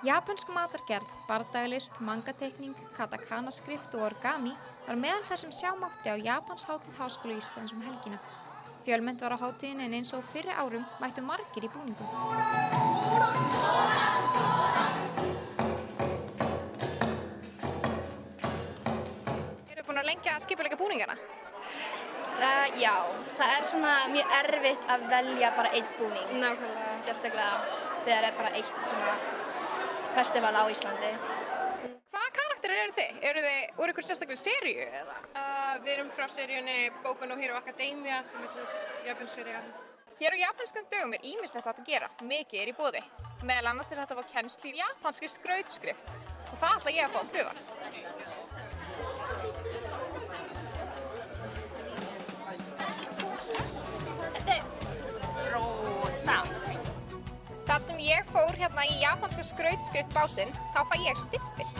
Japönsk matargerð, bardagalist, mangateikning, katakana-skrift og origami var meðal þess sem sjá mátti á Japanshátíð Háskóla Íslands helgina. Fjölmennt var á hátíðinni en eins og fyrri árum mættu margir í búningum. Eru búin að lengja að skipuleggja búningana? Já, það svona mjög erfitt að velja bara einn búning. Nákvæmlega. Sérstaklega þegar bara eitt svona festival á Íslandi. Hvaða karakterir eru þið? Eru þið úr ykkur sérstaklega seríu eða? Við erum frá seríunni Boku no Hero Academia sem japansk sería. Hér á japanskum dögum ýmislegt hægt að gera, mikið í boði. Meðal annars hægt að fá kennslu í japanskri skrautskrift og það ætla ég að fá að pröfa. Þetta er rosa. Þar sem ég fór hérna í japanska skrautskrift básinn, þá fæ ég stimpil.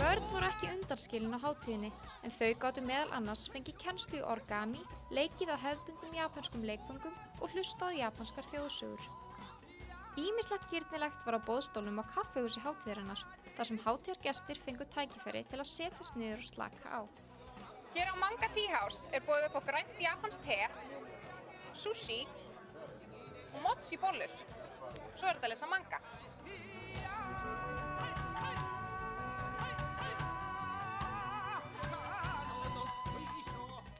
Börn voru ekki undanskilin á hátíðinni, en þau gátu meðal annars fengið kennslu í origami, leikið að hefðbundnum japanskum leikföngum og hlustað á japanskar þjóðsögur. Ýmislegt girnilegt var á boðstólnum á kaffihúsi hátíðarinnar, þar sem hátíðargestir fengu tækifæri til að setjast niður og slaka á. Hér á Manga Tea House boðið upp á grænt japanskt te, sushi og mochi bollur. Svo þetta að lesa manga.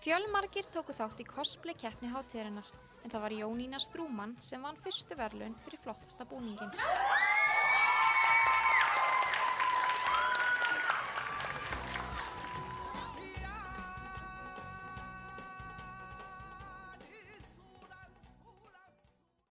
Fjölmargir tóku þátt í cosplay-keppni hátíðarinnar, en það var Jónína Strúmann sem vann fyrstu verðlaun fyrir flottasta búninginn.